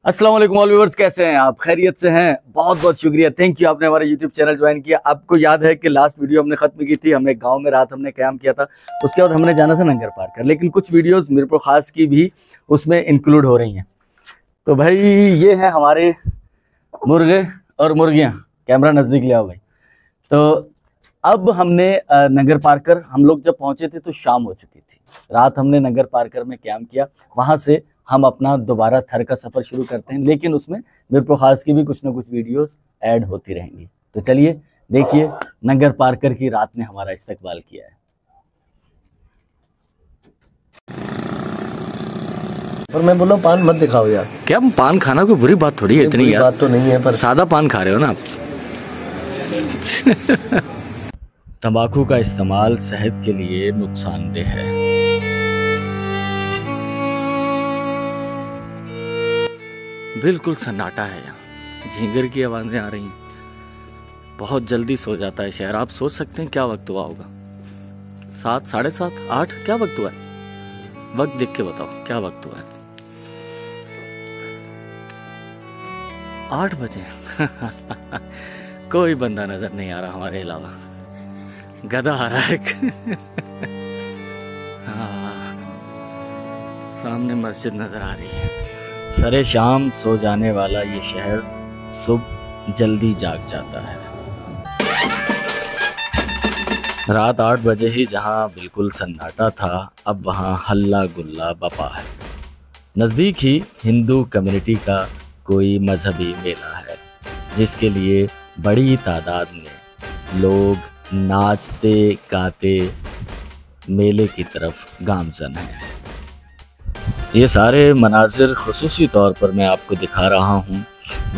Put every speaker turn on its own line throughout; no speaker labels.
अस्सलाम वालेकुम all viewers, कैसे हैं आप? खैरियत से हैं? बहुत बहुत शुक्रिया, थैंक यू, आपने हमारा यूट्यूब चैनल ज्वाइन किया। आपको याद है कि लास्ट वीडियो हमने खत्म की थी, हमने गांव में रात हमने क़याम किया था। उसके बाद हमने जाना था नंगर पार कर, लेकिन कुछ वीडियोस मीरपुर खास की भी उसमें इंक्लूड हो रही हैं। तो भाई ये हैं हमारे मुर्गे और मुर्गियाँ। कैमरा नज़दीक ले आओ भाई। तो अब हमने नंगर पार कर, हम लोग जब पहुँचे थे तो शाम हो चुकी थी। रात हमने नंगर पार कर में क़याम किया। वहाँ से हम अपना दोबारा थर का सफ़र शुरू करते हैं, लेकिन उसमें मीरपुर खास की भी कुछ ना कुछ वीडियोस ऐड होती रहेंगी। तो चलिए देखिए नंगर पार कर की रात ने हमारा इस्तकबाल किया है।
पर मैं बोला पान मत दिखाओ यार।
क्या पान खाना कोई बुरी बात थोड़ी है, इतनी यार
बात तो नहीं है, पर
सादा पान खा रहे हो ना आप। तंबाकू का इस्तेमाल सेहत के लिए नुकसानदेह है। बिल्कुल सन्नाटा है यहाँ, झींगर की आवाजें आ रही हैं। बहुत जल्दी सो जाता है शहर। आप सोच सकते हैं क्या वक्त हुआ होगा? 7, 7:30, 8 क्या वक्त हुआ है? वक्त देख के बताओ क्या वक्त हुआ है। 8 बजे। कोई बंदा नजर नहीं आ रहा हमारे अलावा। गधा आ रहा है। हाँ, सामने मस्जिद नजर आ रही है। सरे शाम सो जाने वाला ये शहर सुबह जल्दी जाग जाता है। रात 8 बजे ही जहां बिल्कुल सन्नाटा था, अब वहां हल्ला गुल्ला बपा है। नज़दीक ही हिंदू कम्युनिटी का कोई मजहबी मेला है, जिसके लिए बड़ी तादाद में लोग नाचते गाते मेले की तरफ गामजन हैं। ये सारे मनाजिर खुसूसी तौर पर मैं आपको दिखा रहा हूँ।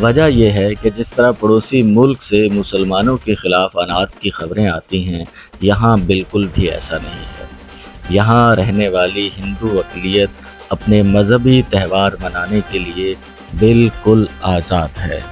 वजह यह है कि जिस तरह पड़ोसी मुल्क से मुसलमानों के ख़िलाफ़ अनात की ख़बरें आती हैं, यहाँ बिल्कुल भी ऐसा नहीं है। यहाँ रहने वाली हिंदू अक़लियत अपने मजहबी त्यौहार मनाने के लिए बिल्कुल आज़ाद है।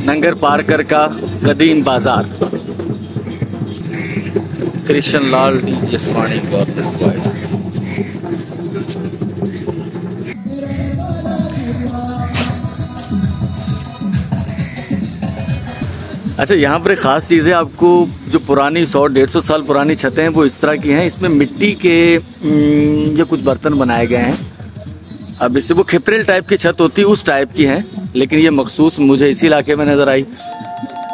नंगर पार कर का कदीम बाजार। कृष्ण लाल डी जसवानी गवर्नमेंट वॉइस। अच्छा, यहाँ पर एक खास चीज़ है। आपको जो पुरानी 100-150 साल पुरानी छतें हैं वो इस तरह की हैं। इसमें मिट्टी के जो कुछ बर्तन बनाए गए हैं। अब इससे वो खिपरेल टाइप की छत होती है, उस टाइप की है, लेकिन ये मखसूस मुझे इसी इलाके में नजर आई।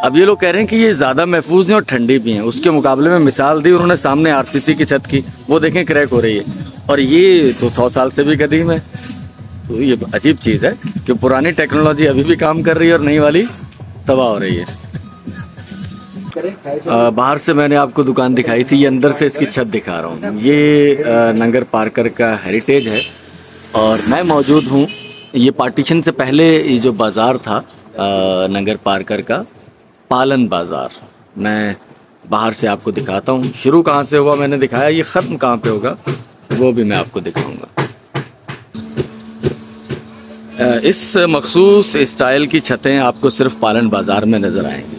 अब ये लोग कह रहे हैं कि ये ज्यादा महफूज हैं और ठंडी भी हैं। उसके मुकाबले में मिसाल दी उन्होंने सामने आरसीसी की छत की, वो देखें क्रैक हो रही है, और ये तो 100 साल से भी कदीम है। तो ये अजीब चीज है कि पुरानी टेक्नोलॉजी अभी भी काम कर रही है और नई वाली तबाह हो रही है। बाहर से मैंने आपको दुकान दिखाई थी, ये अंदर से इसकी छत दिखा रहा हूँ। ये नंगर पारकर का हेरिटेज है और मैं मौजूद हूँ। ये पार्टीशन से पहले ये जो बाज़ार था नंगर पारकर का, पालन बाज़ार, मैं बाहर से आपको दिखाता हूँ। शुरू कहाँ से हुआ मैंने दिखाया, ये ख़त्म कहाँ पे होगा वो भी मैं आपको दिखाऊंगा। इस मखसूस स्टाइल की छतें आपको सिर्फ पालन बाज़ार में नज़र आएंगी।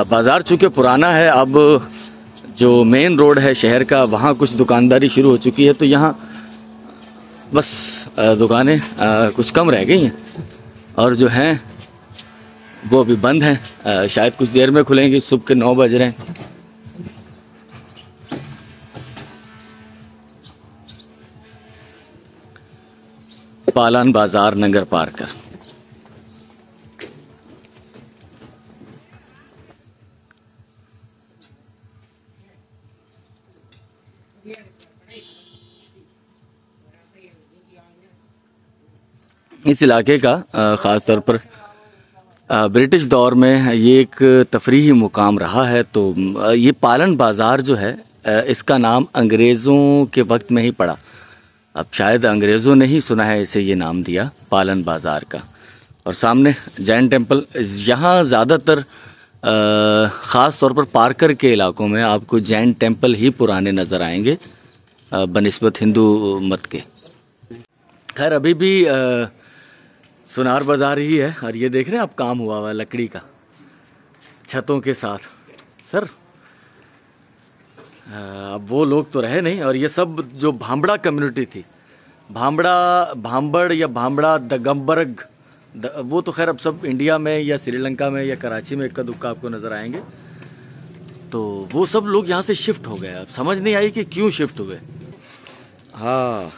बाज़ार चूँकि पुराना है, अब जो मेन रोड है शहर का, वहाँ कुछ दुकानदारी शुरू हो चुकी है, तो यहाँ बस दुकानें कुछ कम रह गई हैं, और जो हैं वो अभी बंद हैं। शायद कुछ देर में खुलेंगी। सुबह के 9 बज रहे हैं। पालन बाजार नंगर पार कर। इस इलाके का ख़ास तौर पर ब्रिटिश दौर में ये एक तफरीही मुकाम रहा है। तो ये पालन बाज़ार जो है इसका नाम अंग्रेज़ों के वक्त में ही पड़ा। अब शायद अंग्रेज़ों ने ही सुना है इसे ये नाम दिया पालन बाज़ार का। और सामने जैन टेम्पल। यहाँ ज़्यादातर ख़ास तौर पर पार्कर के इलाकों में आपको जैन टेम्पल ही पुराने नज़र आएंगे बनिस्बत हिंदू मत के। खैर अभी भी सुनार बाज़ार ही है। और ये देख रहे हैं आप काम हुआ हुआ लकड़ी का छतों के साथ। सर अब वो लोग तो रहे नहीं। और ये सब जो भांबड़ा कम्युनिटी थी, भांबड़ या भांबड़ा दगम्बरग, वो तो खैर अब सब इंडिया में या श्रीलंका में या कराची में इक्का दुक्का आपको नज़र आएंगे। तो वो सब लोग यहाँ से शिफ्ट हो गए। अब समझ नहीं आई कि क्यों शिफ्ट हुए। हाँ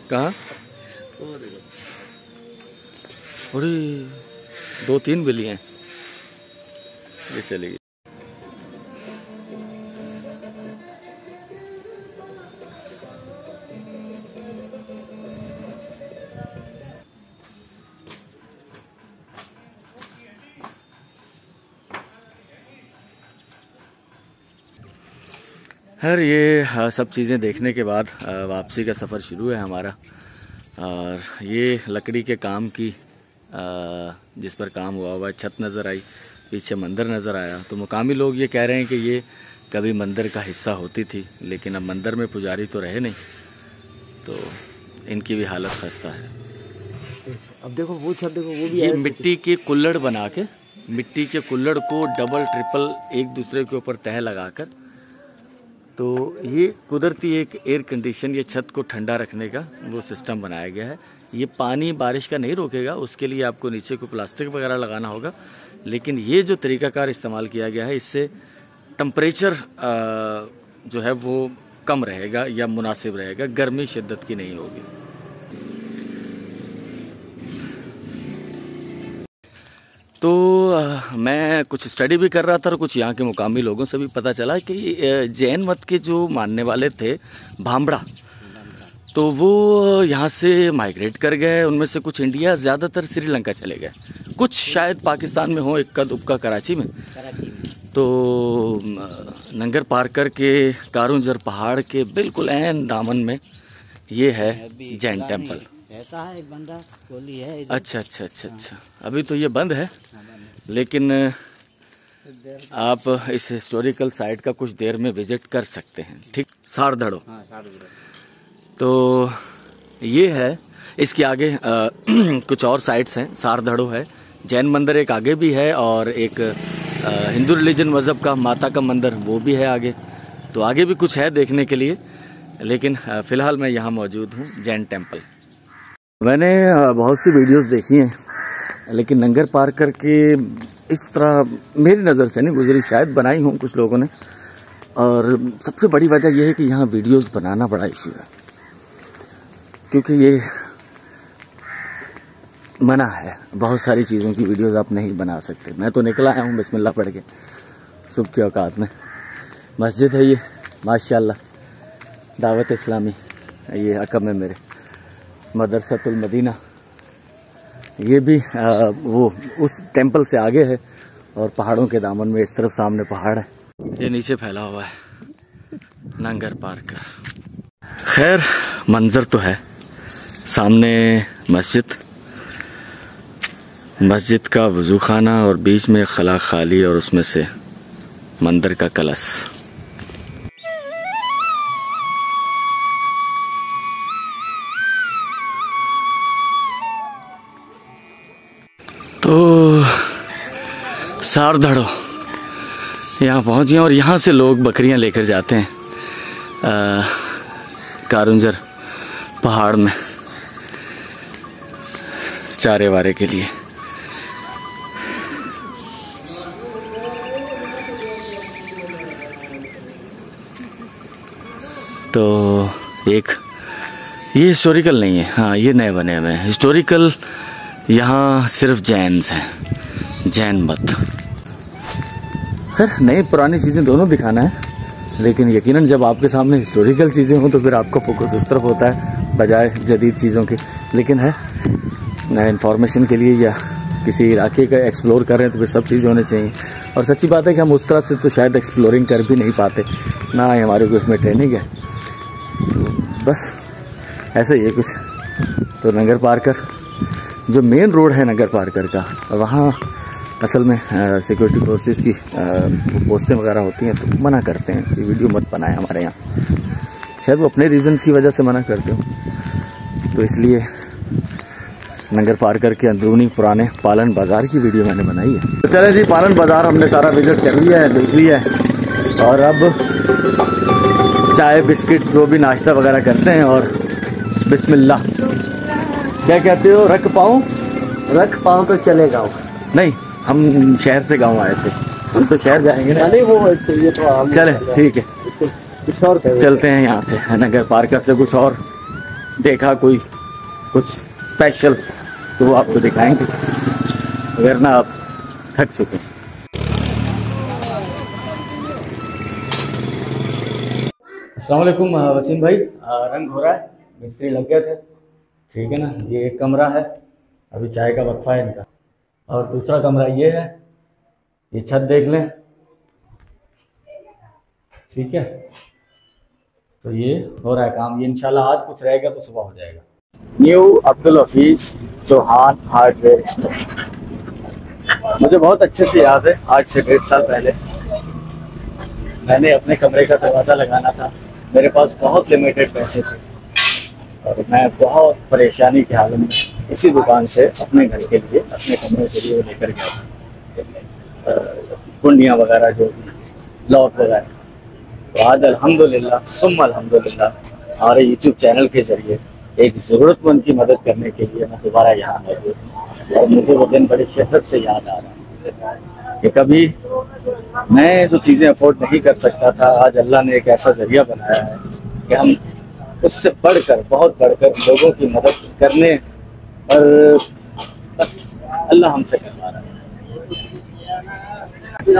कहाँ? अरे 2-3 बिल्ली हैं। ये चलेगी। खैर ये सब चीज़ें देखने के बाद वापसी का सफ़र शुरू है हमारा। और ये लकड़ी के काम की जिस पर काम हुआ हुआ छत नज़र आई, पीछे मंदिर नज़र आया। तो मुकामी लोग ये कह रहे हैं कि ये कभी मंदिर का हिस्सा होती थी, लेकिन अब मंदिर में पुजारी तो रहे नहीं, तो इनकी भी हालत खस्ता है।
अब देखो वो छत देखो, वो भी
ये मिट्टी के कुल्हड़ बना के, मिट्टी के कुल्हड़ को डबल ट्रिपल एक दूसरे के ऊपर तह लगाकर, तो ये कुदरती एक एयर कंडीशन, ये छत को ठंडा रखने का वो सिस्टम बनाया गया है। ये पानी बारिश का नहीं रोकेगा, उसके लिए आपको नीचे को प्लास्टिक वगैरह लगाना होगा। लेकिन ये जो तरीकाकार इस्तेमाल किया गया है, इससे टेम्परेचर जो है वो कम रहेगा या मुनासिब रहेगा, गर्मी शिद्दत की नहीं होगी। तो मैं कुछ स्टडी भी कर रहा था और कुछ यहाँ के मुकामी लोगों से भी पता चला कि जैन मत के जो मानने वाले थे भांबड़ा, तो वो यहाँ से माइग्रेट कर गए। उनमें से कुछ इंडिया, ज़्यादातर श्रीलंका चले गए, कुछ शायद पाकिस्तान में हो, इक्का दुक्का कराची में। तो नंगर पार्कर के कारुंजर पहाड़ के बिल्कुल ऐन दामन में ये है जैन टेम्पल।
ऐसा है एक बंदा गोली है।
अच्छा। अभी तो ये बंद है, लेकिन आप इस हिस्टोरिकल साइट का कुछ देर में विजिट कर सकते हैं। ठीक, सारधड़ो। तो ये है, इसके आगे कुछ और साइट्स हैं। सारधड़ो है, जैन मंदिर एक आगे भी है, और एक हिंदू रिलीजन मज़हब का माता का मंदिर वो भी है आगे। तो आगे भी कुछ है देखने के लिए, लेकिन फ़िलहाल मैं यहाँ मौजूद हूँ जैन टेम्पल। मैंने बहुत सी वीडियोस देखी हैं, लेकिन नंगर पार्कर के इस तरह मेरी नज़र से नहीं गुजरी, शायद बनाई हों कुछ लोगों ने। और सबसे बड़ी वजह यह है कि यहाँ वीडियोस बनाना बड़ा इशू है, क्योंकि ये मना है, बहुत सारी चीज़ों की वीडियोस आप नहीं बना सकते। मैं तो निकला आया हूँ बिस्मिल्लाह पढ़ के सुबह की औकात में। मस्जिद है ये माशाल्लाह, दावत इस्लामी, ये अकम है मेरे, मदरसतुल मदीना। ये भी वो उस टेम्पल से आगे है, और पहाड़ों के दामन में इस तरफ सामने पहाड़ है, ये नीचे फैला हुआ है नंगर पार्कर। खैर मंजर तो है, सामने मस्जिद का वजू खाना, और बीच में खला खाली, और उसमें से मंदिर का कलश। तो सारधड़ो यहाँ पहुँचे, और यहाँ से लोग बकरियाँ लेकर जाते हैं कारुंजर पहाड़ में चारे वारे के लिए। तो एक ये हिस्टोरिकल नहीं है, हाँ ये नए बने हुए हैं। हिस्टोरिकल यहाँ सिर्फ जैन्स हैं, जैन मत। खैर नई पुरानी चीज़ें दोनों दिखाना है, लेकिन यकीनन जब आपके सामने हिस्टोरिकल चीज़ें हों तो फिर आपका फोकस उस तरफ होता है बजाय जदीद चीज़ों के। लेकिन है इंफॉर्मेशन के लिए या किसी इलाके का एक्सप्लोर कर रहे हैं तो फिर सब चीज़ें होनी चाहिए। और सच्ची बात है कि हम उस तरह से तो शायद एक्सप्लोरिंग कर भी नहीं पाते, ना ही हमारे को इसमें ट्रेनिंग है। तो बस ऐसा ही है कुछ। तो नगर पार्कर जो मेन रोड है नगर पार्कर का, वहाँ असल में सिक्योरिटी फोर्सेस की पोस्टें वगैरह होती हैं, तो मना करते हैं कि वीडियो मत बनाएं हमारे यहाँ। शायद वो अपने रीजंस की वजह से मना करते हो, तो इसलिए नगर पार्कर के अंदरूनी पुराने पालन बाज़ार की वीडियो मैंने बनाई है। तो चले जी, पालन बाज़ार हमने सारा विजिट कर लिया है, देख लिया है। और अब चाय बिस्किट जो भी नाश्ता वगैरह करते हैं और बिस्मिल्लाह। क्या कहते हो, रख पाऊँ तो चले जाओ? नहीं, हम शहर से गांव आए थे, हम तो शहर जाएंगे ना।
नहीं, वो ये तो
चले ठीक है,
कुछ और
चलते हैं यहाँ से नगर पार्कर से। कुछ और देखा कोई कुछ स्पेशल तो वो आपको दिखाएंगे, वरना आप थक चुके हैं। अस्सलाम वालेकुम वसीम भाई, रंग हो रहा है, मिस्त्री लग गए थे, ठीक है ना। ये एक कमरा है, अभी चाय का वक्फा है इनका। और दूसरा कमरा ये है, ये छत देख लें, ठीक है। तो ये हो रहा है काम, ये इंशाल्लाह आज कुछ रहेगा तो सुबह हो जाएगा। New Abdul Hafeez Chauhan hardware store. मुझे बहुत अच्छे से याद है, आज से 1.5 साल पहले मैंने अपने कमरे का दरवाज़ा लगाना था। मेरे पास बहुत लिमिटेड पैसे थे और मैं बहुत परेशानी के हाल में इसी दुकान से अपने घर के लिए, अपने कमरे के लिए लेकर गया, कुंडियाँ वगैरह जो लॉक वगैरह। तो आज अल्हम्दुलिल्लाह सुम्मा अल्हम्दुलिल्लाह हमारे यूट्यूब चैनल के ज़रिए एक ज़रूरतमंद की मदद करने के लिए मैं दोबारा यहाँ मौजूद हूँ। और मुझे वो दिन बड़ी शिद्दत से याद आ रहा है कि कभी मैं जो चीज़ें अफोर्ड नहीं कर सकता था, आज अल्लाह ने एक ऐसा ज़रिया बनाया है कि हम उससे बढ़कर, बहुत बढ़कर लोगों की मदद करने और बस अल्लाह हमसे करवा रहा है।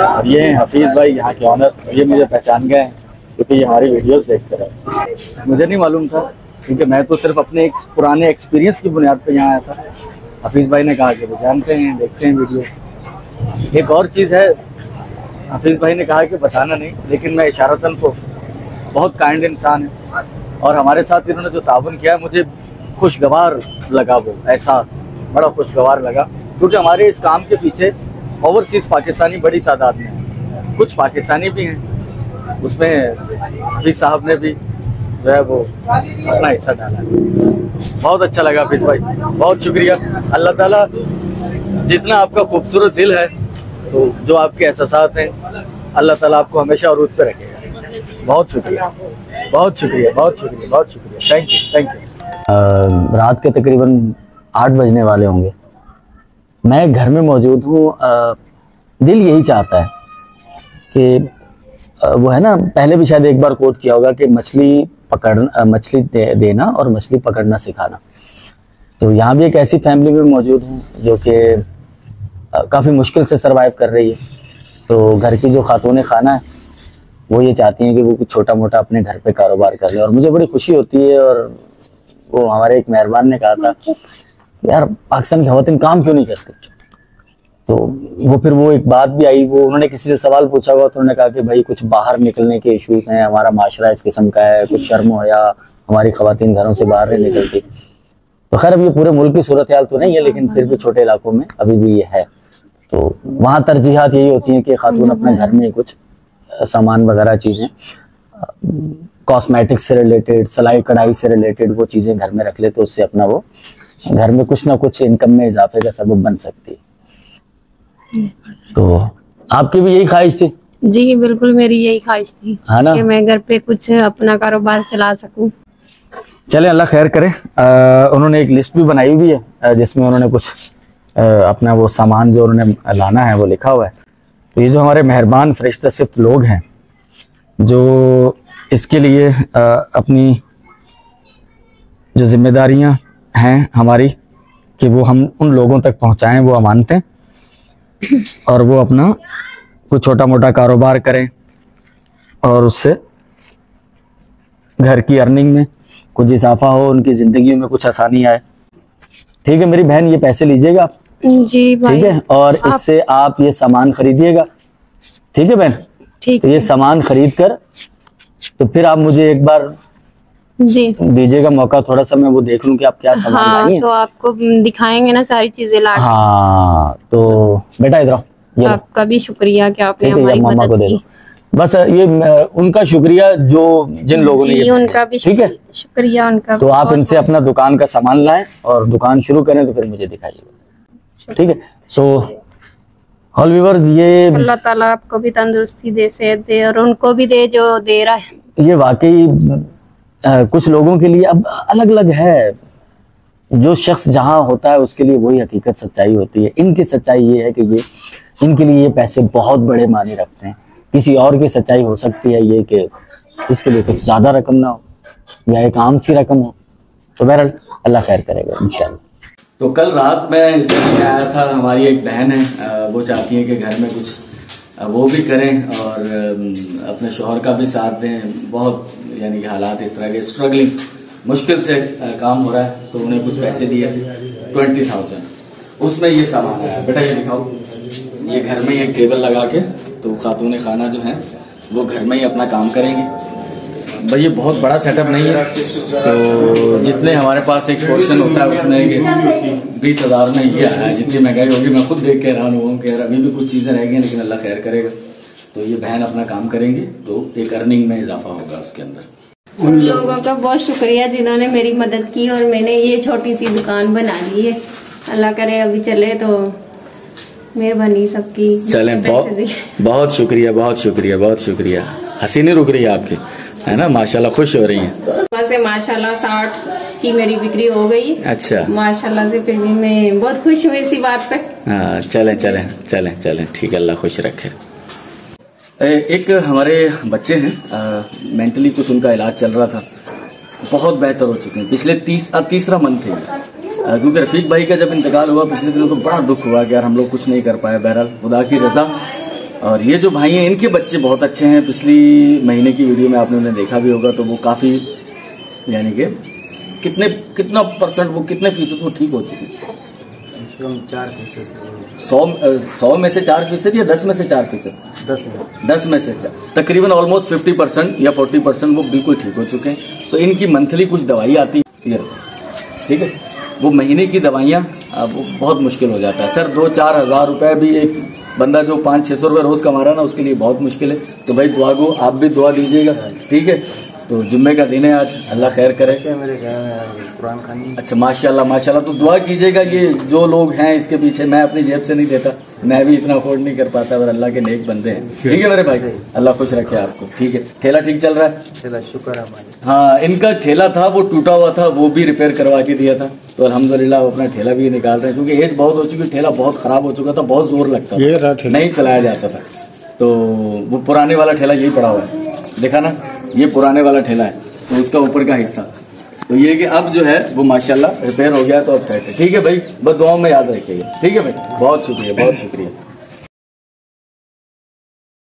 और ये हफीज़ भाई यहाँ के ऑनर, ये मुझे पहचान गए हैं क्योंकि ये हमारी वीडियोस देखते रहे। मुझे नहीं मालूम था क्योंकि मैं तो सिर्फ अपने एक पुराने एक्सपीरियंस की बुनियाद पर यहाँ आया था। हफीज़ भाई ने कहा कि वो जानते हैं, देखते हैं वीडियो। एक और चीज़ है, हफीज़ भाई ने कहा कि बताना नहीं, लेकिन मैं इशारतन को बहुत काइंड इंसान है और हमारे साथ इन्होंने जो ताउन किया मुझे खुशगवार लगा, वो एहसास बड़ा खुशगवार लगा। क्योंकि हमारे इस काम के पीछे ओवरसीज़ पाकिस्तानी बड़ी तादाद में हैं, कुछ पाकिस्तानी भी हैं, उसमें हफीज़ साहब ने भी जो है वो अपना हिस्सा डाला है। बहुत अच्छा लगा हफीज़ भाई, बहुत शुक्रिया। अल्लाह ताला जितना आपका खूबसूरत दिल है, तो जो आपके एहसासात हैं, अल्लाह ताला आपको हमेशा उरूज पे रखेगा। बहुत शुक्रिया, बहुत शुक्रिया, बहुत शुक्रिया, बहुत शुक्रिया। Thank you, thank you. रात के तकरीबन 8 बजने वाले होंगे, मैं घर में मौजूद हूँ। दिल यही चाहता है कि वो है ना, पहले भी शायद एक बार कोट किया होगा कि मछली देना और मछली पकड़ना सिखाना। तो यहाँ भी एक ऐसी फैमिली में मौजूद हूँ जो कि काफ़ी मुश्किल से सरवाइव कर रही है। तो घर की जो खातून खाना है वो ये चाहती हैं कि वो कुछ छोटा मोटा अपने घर पे कारोबार कर ले, और मुझे बड़ी खुशी होती है। और वो हमारे एक मेहरबान ने कहा था यार पाकिस्तान की खवातीन काम क्यों नहीं करती, तो वो फिर वो एक बात भी आई, वो उन्होंने किसी से सवाल पूछा हुआ तो उन्होंने कहा कि भाई कुछ बाहर निकलने के इश्यूज हैं, हमारा माशरा इस किस्म का है, कुछ शर्म हो या हमारी खवातीन घरों से बाहर नहीं निकलती। तो खैर अब ये पूरे मुल्क की सूरत हाल तो नहीं है, लेकिन फिर भी छोटे इलाकों में अभी भी ये है। तो वहाँ तरजीहात यही होती हैं कि खातून अपने घर में कुछ सामान वगैरह चीज़ें, कॉस्मेटिक्स से रिलेटेड, सिलाई कढ़ाई से रिलेटेड वो चीज़ें घर में रख ले, तो उससे अपना वो घर में कुछ ना कुछ इनकम में इजाफे का सबब बन सकती है। तो आपकी भी यही ख्वाहिश थी?
जी बिल्कुल, मेरी यही ख्वाहिश थी, है ना, कि मैं घर पे कुछ अपना कारोबार चला सकूं।
चले अल्लाह खैर करे। उन्होंने एक लिस्ट भी बनाई हुई है जिसमें उन्होंने कुछ अपना वो सामान जो उन्होंने लाना है वो लिखा हुआ है। तो ये जो हमारे मेहरबान फरिश्ता सिफ्त लोग हैं जो इसके लिए अपनी जो जिम्मेदारियां हैं हमारी कि वो हम उन लोगों तक पहुंचाएं, वो अमानतें, और वो अपना कुछ छोटा मोटा कारोबार करें और उससे घर की अर्निंग में कुछ इजाफा हो, उनकी ज़िंदगी में कुछ आसानी आए। ठीक है मेरी बहन, ये पैसे लीजिएगा आप,
जी भाई।
ठीक है, और इससे आप ये सामान खरीदिएगा, ठीक है बहन।
ठीक
तो ये सामान खरीद कर तो फिर आप मुझे एक बार
जी
दीजिएगा मौका, थोड़ा सा मैं वो देख लूं कि आप क्या सामान
हाँ,
लाई हैं।
तो आपको दिखाएंगे ना सारी चीजें ला के।
हाँ तो बेटा इधर आओ, ये लो।
आपका भी शुक्रिया कि आपने
ठीक है, ये
हमारी
मामा को
मदद
दे
की।
दो। बस ये उनका शुक्रिया जो जिन लोगों ने
जी
ये
उनका भी
ठीक है।
शुक्रिया उनका।
तो आप इनसे अपना दुकान का सामान लाएं और दुकान शुरू करें तो फिर मुझे दिखाइएगा, ठीक है। तो ऑल व्यूअर्स, ये
अल्लाह ताला आपको भी तंदुरुस्ती दे, सेहत दे, और उनको भी दे जो दे रहा है।
ये वाकई कुछ लोगों के लिए अब अलग अलग है, जो शख्स जहाँ होता है उसके लिए वही हकीकत सच्चाई होती है। इनकी सच्चाई ये है कि ये इनके लिए ये पैसे बहुत बड़े मायने रखते हैं। किसी और की सच्चाई हो सकती है ये कि इसके लिए कुछ ज़्यादा रकम ना हो या एक आम सी रकम हो। तो बहरहाल अल्लाह खैर करेगा इंशाल्लाह। तो कल रात में इस घर में आया था, हमारी एक बहन है, वो चाहती है कि घर में कुछ वो भी करें और अपने शोहर का भी साथ दें। बहुत यानी कि हालात इस तरह के स्ट्रगलिंग मुश्किल से काम हो रहा है, तो उन्हें कुछ पैसे दिए थे 20,000, उसमें ये सामान आया। बेटा ये दिखाओ, ये घर में एक टेबल लगा के तो खातून खाना जो है वो घर में ही अपना काम करेंगे। भाई ये बहुत बड़ा सेटअप नहीं है, तो जितने हमारे पास एक पोर्शन होता है उसमें 20,000 में ये आया है। जितनी महंगाई होगी मैं खुद देख के हैरान हुआ कि यार अभी भी कुछ चीज़ें रह गई हैं, लेकिन अल्लाह खैर करेगा। तो ये बहन अपना काम करेंगी तो एक अर्निंग में इजाफा होगा उसके अंदर।
उन लोगों का बहुत शुक्रिया जिन्होंने मेरी मदद की और मैंने ये छोटी सी दुकान बना ली है। अल्लाह करे अभी चले तो मेहरबानी सबकी।
चलें, बहुत शुक्रिया, बहुत शुक्रिया, बहुत शुक्रिया। हंसी नहीं रुक रही है आपकी, है ना, माशाल्लाह खुश हो रही हैं।
से माशाल्लाह 60 की मेरी बिक्री हो गई।
अच्छा,
माशाल्लाह से फिर भी मैं बहुत खुश हुई इसी बात पे।
हाँ चलें चलें चलें चलें, ठीक है, अल्लाह खुश रखे। एक हमारे बच्चे हैं, मेंटली कुछ उनका इलाज चल रहा था, बहुत बेहतर हो चुके हैं। पिछले तीसरा मंथ है, क्योंकि रफीक भाई का जब इंतकाल हुआ पिछले दिनों तो बड़ा दुख हुआ कि यार हम लोग कुछ नहीं कर पाए। बहरहाल खुदा की रजा। और ये जो भाई हैं इनके बच्चे बहुत अच्छे हैं। पिछली महीने की वीडियो में आपने उन्हें देखा भी होगा, तो वो काफ़ी यानी कि कितना परसेंट वो कितने फीसद वो ठीक हो चुके हैं? 4%। 100 में से 4% या 10 में से 4%? 10 में से 4, तकरीबन ऑलमोस्ट 50% या 40% वो बिल्कुल ठीक हो चुके हैं। तो इनकी मंथली कुछ दवाई आती है, ठीक है, वो महीने की दवाइयाँ वो बहुत मुश्किल हो जाता है सर। 2-4 हज़ार रुपये भी एक बंदा जो 500-600 रुपये रोज़ कमा रहा है ना, उसके लिए बहुत मुश्किल है। तो भाई दुआ गो, आप भी दुआ दीजिएगा, ठीक है। तो जुम्मे का दिन है आज, अल्लाह खैर करे।
मेरे कुरान खानी।
अच्छा माशाल्लाह माशाल्लाह, तो दुआ कीजिएगा। ये जो लोग हैं इसके पीछे, मैं अपनी जेब से नहीं देता, मैं भी इतना अफोर्ड नहीं कर पाता, और अल्लाह के नेक बंदे हैं, ठीक है मेरे भाई, अल्लाह खुश रखे आपको, ठीक है। ठेला ठीक चल रहा है?
ठेला शुक्र है हमारे।
हाँ, इनका ठेला था वो टूटा हुआ था, वो भी रिपेयर करवा के दिया था, तो अल्हम्दुलिल्लाह वो अपना ठेला भी निकाल रहे हैं, क्योंकि एज बहुत हो चुकी, ठेला बहुत खराब हो चुका था, बहुत जोर लगता था, नहीं चलाया जाता था। तो वो पुराने वाला ठेला यही पड़ा हुआ है, देखा ना, ये पुराने वाला ठेला है, तो उसका ऊपर का हिस्सा। तो ये कि अब जो है वो माशाल्लाह रिपेयर हो गया, तो अब सेट है, ठीक है भाई। बस दुआओं में याद रखिएगा, ठीक है भाई, बहुत शुक्रिया, बहुत शुक्रिया।